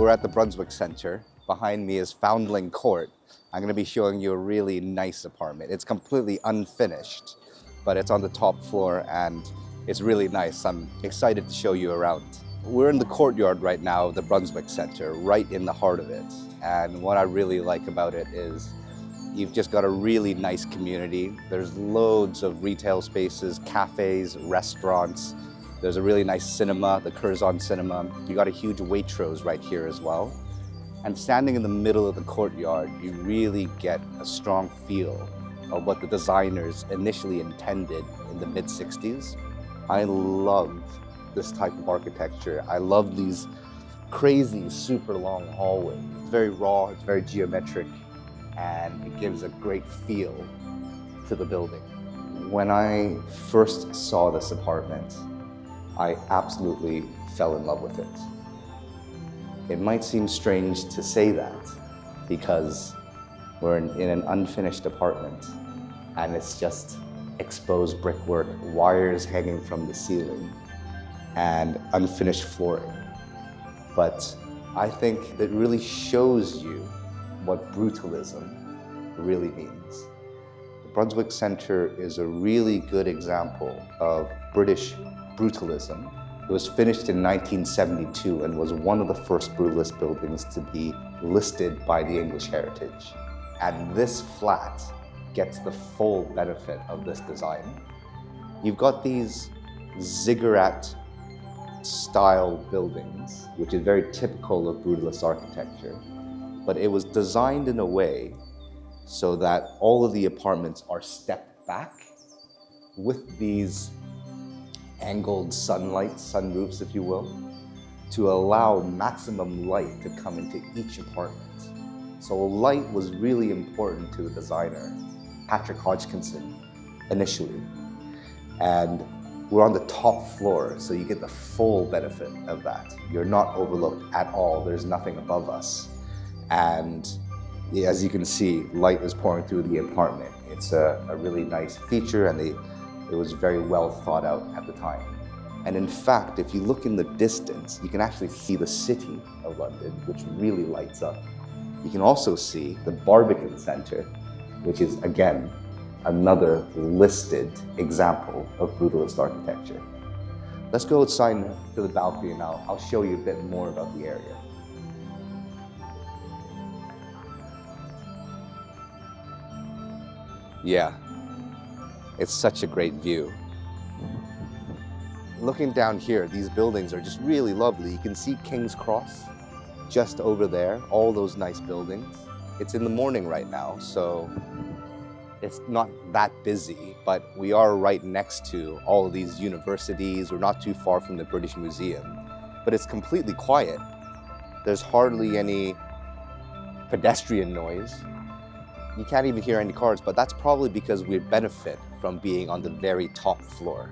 we're at the Brunswick Centre. Behind me is Foundling Court. I'm going to be showing you a really nice apartment. It's completely unfinished, but it's on the top floor and it's really nice. I'm excited to show you around. We're in the courtyard right now of the Brunswick Centre, right in the heart of it. And what I really like about it is you've just got a really nice community. There's loads of retail spaces, cafes, restaurants. There's a really nice cinema, the Curzon Cinema. You got a huge Waitrose right here as well. And standing in the middle of the courtyard, you really get a strong feel of what the designers initially intended in the mid-60s. I love this type of architecture. I love these crazy, super long hallways. It's very raw, it's very geometric, and it gives a great feel to the building. When I first saw this apartment, I absolutely fell in love with it. It might seem strange to say that because we're in an unfinished apartment and it's just exposed brickwork, wires hanging from the ceiling, and unfinished flooring. But I think it really shows you what brutalism really means. The Brunswick Centre is a really good example of British brutalism. It was finished in 1972 and was one of the first brutalist buildings to be listed by the English Heritage. And this flat gets the full benefit of this design. You've got these ziggurat style buildings, which is very typical of brutalist architecture, but it was designed in a way so that all of the apartments are stepped back with these angled sunroofs, if you will, to allow maximum light to come into each apartment. So light was really important to the designer, Patrick Hodgkinson, initially. And we're on the top floor, so you get the full benefit of that. You're not overlooked at all. There's nothing above us. And as you can see, light is pouring through the apartment. It's a really nice feature, and it was very well thought out at the time. And in fact, if you look in the distance, you can actually see the city of London, which really lights up. You can also see the Brunswick Centre, which is, again, another listed example of brutalist architecture. Let's go outside to the balcony and I'll show you a bit more about the area. Yeah, it's such a great view. Looking down here, these buildings are just really lovely. You can see King's Cross just over there, all those nice buildings. It's in the morning right now, so it's not that busy, but we are right next to all of these universities. We're not too far from the British Museum, but it's completely quiet. There's hardly any pedestrian noise. You can't even hear any cars, but that's probably because we benefit from being on the very top floor.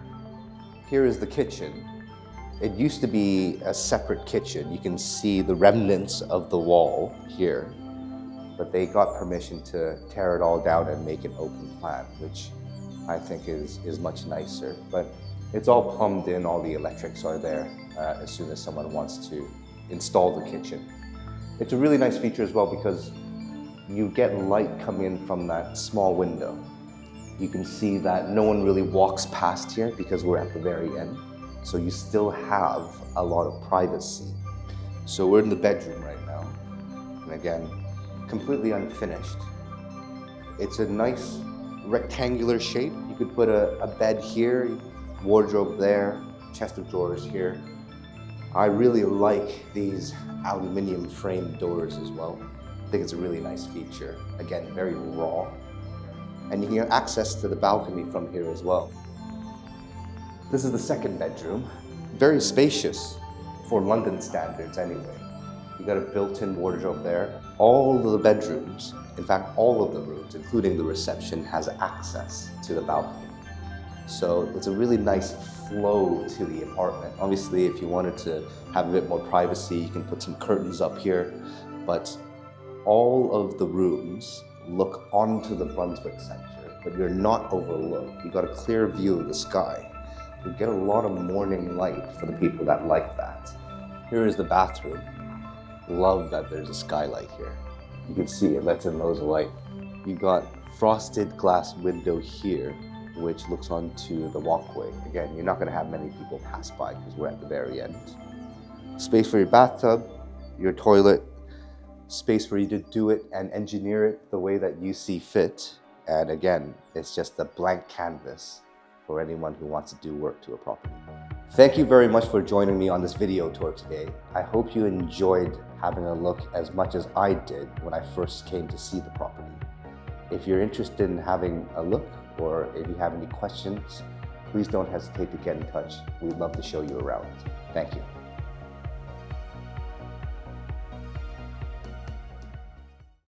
Here is the kitchen. It used to be a separate kitchen. You can see the remnants of the wall here, but they got permission to tear it all down and make an open plan, which I think is much nicer. But it's all plumbed in, all the electrics are there as soon as someone wants to install the kitchen. It's a really nice feature as well because you get light coming in from that small window. You can see that no one really walks past here because we're at the very end. So you still have a lot of privacy. So we're in the bedroom right now. And again, completely unfinished. It's a nice rectangular shape. You could put a bed here, wardrobe there, chest of drawers here. I really like these aluminum frame doors as well. I think it's a really nice feature. Again, very raw. And you can get access to the balcony from here as well. This is the second bedroom. Very spacious for London standards anyway. You got a built-in wardrobe there. All of the bedrooms, in fact, all of the rooms, including the reception, has access to the balcony. So it's a really nice flow to the apartment. Obviously, if you wanted to have a bit more privacy, you can put some curtains up here, but all of the rooms look onto the Brunswick Centre, but you're not overlooked. You got a clear view of the sky. You get a lot of morning light for the people that like that. Here is the bathroom. Love that there's a skylight here. You can see it lets in loads of light. You got frosted glass window here, which looks onto the walkway. Again, you're not gonna have many people pass by because we're at the very end. Space for your bathtub, your toilet, space for you to do it and engineer it the way that you see fit. And again, it's just a blank canvas for anyone who wants to do work to a property. Thank you very much for joining me on this video tour today. I hope you enjoyed having a look as much as I did when I first came to see the property. If you're interested in having a look, or if you have any questions, please don't hesitate to get in touch. We'd love to show you around. Thank you.